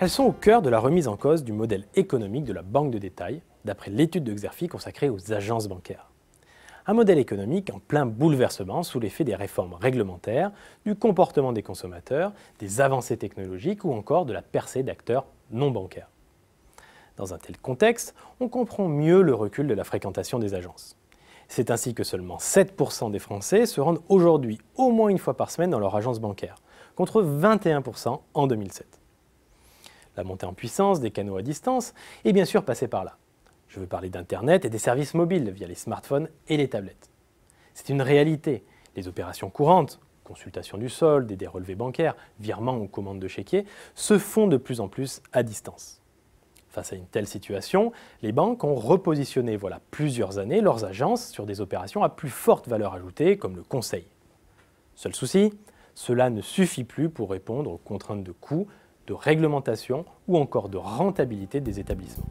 Elles sont au cœur de la remise en cause du modèle économique de la banque de détail, d'après l'étude de Xerfi consacrée aux agences bancaires. Un modèle économique en plein bouleversement sous l'effet des réformes réglementaires, du comportement des consommateurs, des avancées technologiques ou encore de la percée d'acteurs non bancaires. Dans un tel contexte, on comprend mieux le recul de la fréquentation des agences. C'est ainsi que seulement 7% des Français se rendent aujourd'hui au moins une fois par semaine dans leur agence bancaire, contre 21% en 2007. La montée en puissance des canaux à distance est bien sûr passée par là. Je veux parler d'Internet et des services mobiles via les smartphones et les tablettes. C'est une réalité. Les opérations courantes, consultation du solde et des relevés bancaires, virements ou commandes de chéquier, se font de plus en plus à distance. Face à une telle situation, les banques ont repositionné voilà plusieurs années leurs agences sur des opérations à plus forte valeur ajoutée comme le conseil. Seul souci, cela ne suffit plus pour répondre aux contraintes de coûts, de réglementation ou encore de rentabilité des établissements.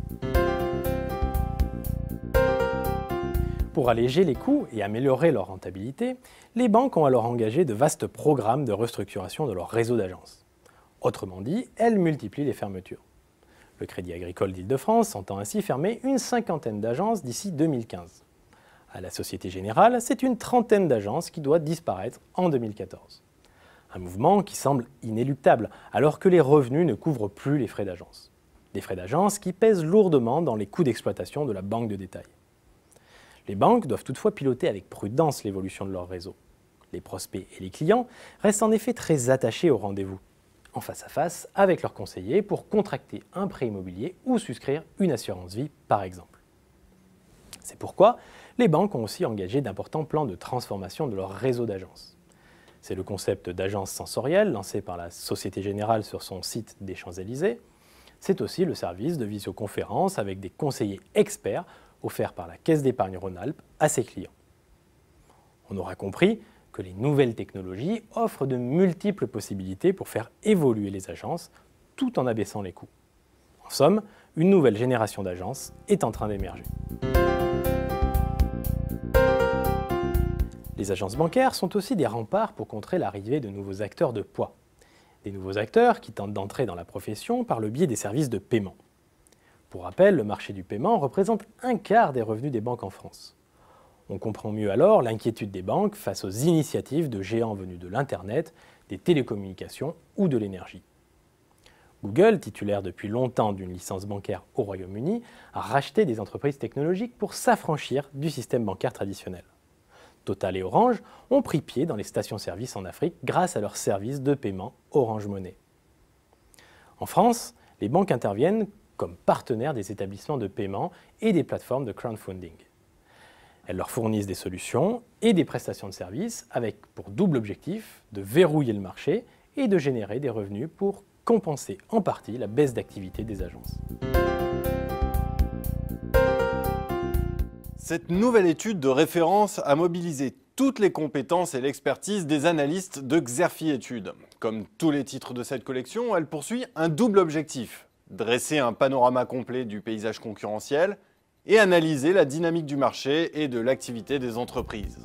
Pour alléger les coûts et améliorer leur rentabilité, les banques ont alors engagé de vastes programmes de restructuration de leur réseau d'agences. Autrement dit, elles multiplient les fermetures. Le Crédit Agricole d'Île-de-France entend ainsi fermer une cinquantaine d'agences d'ici 2015. À la Société Générale, c'est une trentaine d'agences qui doit disparaître en 2014. Un mouvement qui semble inéluctable, alors que les revenus ne couvrent plus les frais d'agence. Des frais d'agence qui pèsent lourdement dans les coûts d'exploitation de la banque de détail. Les banques doivent toutefois piloter avec prudence l'évolution de leur réseau. Les prospects et les clients restent en effet très attachés au rendez-vous, en face à face avec leurs conseillers pour contracter un prêt immobilier ou souscrire une assurance vie par exemple. C'est pourquoi les banques ont aussi engagé d'importants plans de transformation de leur réseau d'agences. C'est le concept d'agence sensorielle lancé par la Société Générale sur son site des Champs-Élysées. C'est aussi le service de visioconférence avec des conseillers experts offert par la Caisse d'épargne Rhône-Alpes à ses clients. On aura compris que les nouvelles technologies offrent de multiples possibilités pour faire évoluer les agences tout en abaissant les coûts. En somme, une nouvelle génération d'agences est en train d'émerger. Les agences bancaires sont aussi des remparts pour contrer l'arrivée de nouveaux acteurs de poids. Des nouveaux acteurs qui tentent d'entrer dans la profession par le biais des services de paiement. Pour rappel, le marché du paiement représente un quart des revenus des banques en France. On comprend mieux alors l'inquiétude des banques face aux initiatives de géants venus de l'Internet, des télécommunications ou de l'énergie. Google, titulaire depuis longtemps d'une licence bancaire au Royaume-Uni, a racheté des entreprises technologiques pour s'affranchir du système bancaire traditionnel. Total et Orange ont pris pied dans les stations-service en Afrique grâce à leur service de paiement Orange Money. En France, les banques interviennent comme partenaires des établissements de paiement et des plateformes de crowdfunding. Elles leur fournissent des solutions et des prestations de services avec pour double objectif de verrouiller le marché et de générer des revenus pour compenser en partie la baisse d'activité des agences. Cette nouvelle étude de référence a mobilisé toutes les compétences et l'expertise des analystes de Xerfi Études. Comme tous les titres de cette collection, elle poursuit un double objectif: dresser un panorama complet du paysage concurrentiel et analyser la dynamique du marché et de l'activité des entreprises.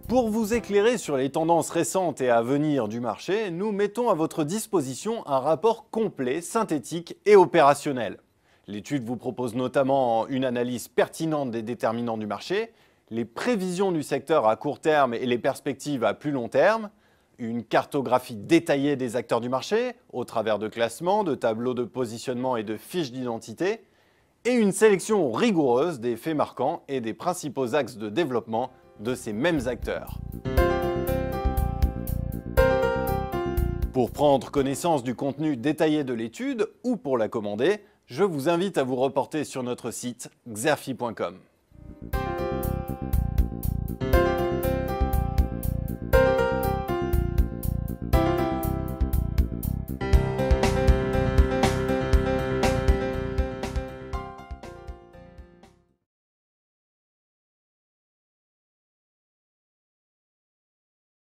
Pour vous éclairer sur les tendances récentes et à venir du marché, nous mettons à votre disposition un rapport complet, synthétique et opérationnel. L'étude vous propose notamment une analyse pertinente des déterminants du marché, les prévisions du secteur à court terme et les perspectives à plus long terme, une cartographie détaillée des acteurs du marché au travers de classements, de tableaux de positionnement et de fiches d'identité, et une sélection rigoureuse des faits marquants et des principaux axes de développement de ces mêmes acteurs. Pour prendre connaissance du contenu détaillé de l'étude ou pour la commander, je vous invite à vous reporter sur notre site xerfi.com.